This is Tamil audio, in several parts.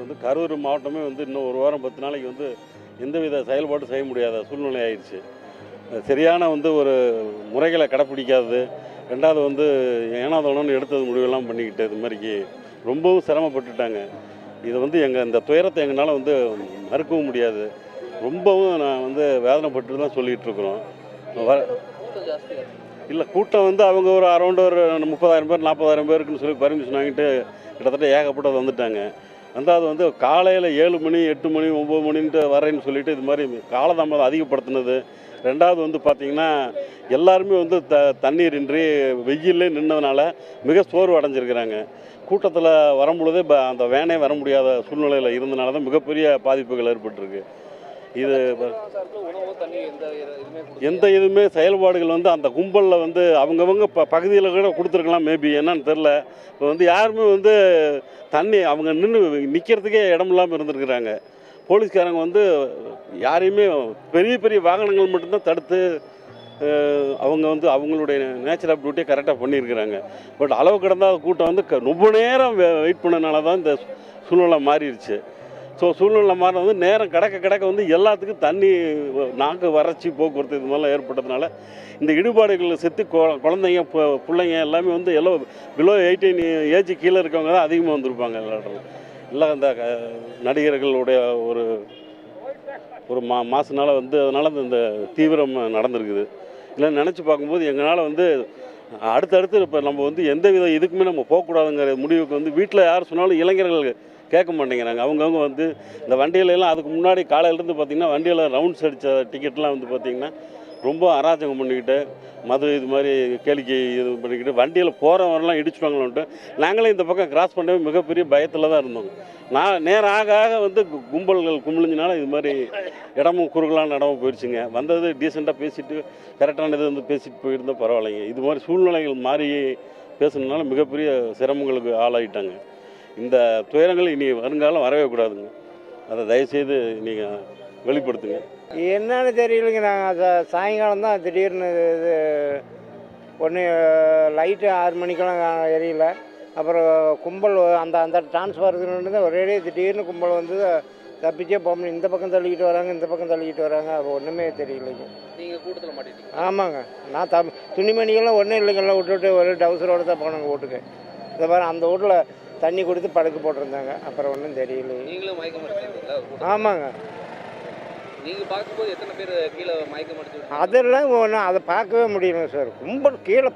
வந்து கரூர் மாவட்டமே வந்து இன்னும் ஒரு வாரம் 10 நாளைக்கு வந்து எந்தவித செயல்பாடும் செய்ய முடியாத சூழ்நிலை ஆயிடுச்சு. சரியான வந்து ஒரு முறைகளை கடைப்பிடிக்காதது, ரெண்டாவது வந்து ஏனாதானோன்னு எடுத்தது முடிவெல்லாம் பண்ணிக்கிட்டு இது மாதிரிக்கு ரொம்பவும் சிரமப்பட்டுட்டாங்க. இதை வந்து இந்த துயரத்தை எங்களால் வந்து மறுக்கவும் முடியாது. ரொம்பவும் நான் வந்து வேதனைப்பட்டு தான் சொல்லிகிட்டு இருக்கிறோம். இல்லை கூட்டம் வந்து அவங்க ஒரு அரௌண்ட் ஒரு 30,000 பேர் 40,000 பேருக்குன்னு சொல்லி பர்மிஷன் வாங்கிட்டு கிட்டத்தட்ட ஏகப்பட்டது வந்துட்டாங்க. அது வந்து காலையில் 7 மணி 8 மணி 9 மணின்ட்டு வரேன்னு சொல்லிட்டு இது மாதிரி காலதாமதம் அதிகப்படுத்தினது. ரெண்டாவது வந்து பார்த்திங்கன்னா எல்லாருமே வந்து தண்ணீர் இன்றி வெயிலே நின்றதுனால மிக சோர்வு அடைஞ்சிருக்கிறாங்க. கூட்டத்தில் வரும்பொழுதே அந்த வேனே வர முடியாத சூழ்நிலையில் இருந்தனால தான் மிகப்பெரிய பாதிப்புகள் ஏற்பட்டிருக்கு. இது எந்த இதுவுமே செயல்பாடுகள் வந்து அந்த கும்பலில் வந்து அவங்கவங்க பகுதியில் கூட கொடுத்துருக்கலாம் மேபி, என்னன்னு தெரில. இப்போ வந்து யாருமே வந்து தண்ணி அவங்க நிற்கிறதுக்கே இடம் இல்லாமல் இருந்துருக்குறாங்க. போலீஸ்காரங்க வந்து யாரையுமே பெரிய பெரிய வாகனங்கள் மட்டும்தான் தடுத்து அவங்க வந்து அவங்களுடைய நேச்சர் ஆஃப் டியூட்டியை கரெக்டாக பண்ணியிருக்கிறாங்க. பட் அளவு கடந்தால் கூட்டம் வந்து ரொம்ப நேரம் வெயிட் பண்ணனால தான் இந்த சூழ்நிலை மாறிடுச்சு. ஸோ சூழ்நிலை மாறின வந்து நேரம் கிடக்க வந்து எல்லாத்துக்கும் தண்ணி நாக்கு வறட்சி போக்குவரத்து இது மாதிரிலாம் ஏற்பட்டதுனால இந்த இடுபாடுகளில் செத்து குழந்தைங்க பிள்ளைங்க எல்லாமே வந்து எல்லாம் பிலோ 18 ஏஜ் கீழே இருக்கவங்க தான் அதிகமாக வந்திருப்பாங்க. எல்லாம் இந்த நடிகர்களுடைய ஒரு மாதனால வந்து அதனால் இந்த தீவிரம் நடந்திருக்குது. இல்லை நினச்சி பார்க்கும்போது எங்களால் வந்து அடுத்தடுத்து இப்போ நம்ம வந்து எந்த வித இதுக்குமே நம்ம போகக்கூடாதுங்கிற முடிவுக்கு வந்து வீட்டில் யார் சொன்னாலும் இளைஞர்கள் கேட்க மாட்டேங்கிறாங்க. அவங்கவுங்க வந்து இந்த வண்டியிலலாம் அதுக்கு முன்னாடி காலையிலேருந்து பார்த்திங்கன்னா வண்டியில் ரவுண்ட்ஸ் அடித்த டிக்கெட்லாம் வந்து பார்த்திங்கன்னா ரொம்ப அராஜகம் பண்ணிக்கிட்டு மது இது மாதிரி கேளிக்கை இது பண்ணிக்கிட்டு வண்டியில் போகிறவரெல்லாம் இடிச்சுட்டாங்களோன்ட்டு நாங்களே இந்த பக்கம் கிராஸ் பண்ணவே மிகப்பெரிய பயத்தில் தான் இருந்தோம். நேரம் ஆக வந்து கும்பல்கள் கும்பலிஞ்சனால இது மாதிரி இடமும் குறுகலான இடமும் போயிடுச்சுங்க. வந்தது டீசெண்டாக பேசிட்டு கரெக்டான இது வந்து பேசிட்டு போயிருந்தால் பரவாயில்லைங்க. இது மாதிரி சூழ்நிலைகள் மாறி பேசுனதுனால மிகப்பெரிய சிரமங்களுக்கு ஆளாயிட்டாங்க. இந்த துயரங்கள் இனி வருங்காலம் வரவே கூடாதுங்க. அதை தயவுசெய்து நீங்கள் வெளிப்படுத்துங்க. என்னன்னு தெரியலைங்க. நாங்கள் சாயங்காலம் தான் திடீர்னு இது ஒன்று லைட்டு 6 மணிக்கெல்லாம் எரியல. அப்புறம் கும்பல் அந்த டிரான்ஸ்ஃபார்மர் ஒரே திடீர்னு கும்பல் வந்து தப்பிச்சே போக முடியும். இந்த பக்கம் தள்ளிக்கிட்டு வராங்க, இந்த பக்கம் தள்ளிக்கிட்டு வராங்க. அது ஒன்றுமே தெரியலைங்க. நீங்கள் கூட்டத்தில் மாட்டிட்டீங்க? ஆமாங்க. நான் துணிமணிகள்லாம் ஒன்றும் இல்லைங்கெல்லாம் விட்டுவிட்டு ஒரு டவுசரோடு தான் போனாங்க வீட்டுக்கு. இந்த மாதிரி அந்த வீட்டில் தண்ணி கொடுத்து படுக்க போட்டிருந்தாங்க. அப்புறம் ஒன்றும் தெரியல. நீங்களும் மயக்கம் அடிச்சிருக்கீங்களா? ஆமாங்க. நீங்கள் பார்க்கும்போது எத்தனை பேர் கீழே மயக்கம் அடிச்சு? அதெல்லாம் ஒன்றும் அதை பார்க்கவே முடியல சார். கும்பல் கீழே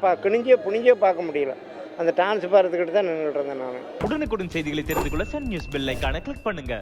புனிஞ்சே பார்க்க முடியல. அந்த டிரான்ஸ்ஃபாரத்துக்கிட்ட தான் நின்றுட்டு இருந்தேன் நான். உடனுக்குடன் செய்திகளை தெரிந்து கொள்ள சன் நியூஸ் பெல் ஐகானை கிளிக் பண்ணுங்க.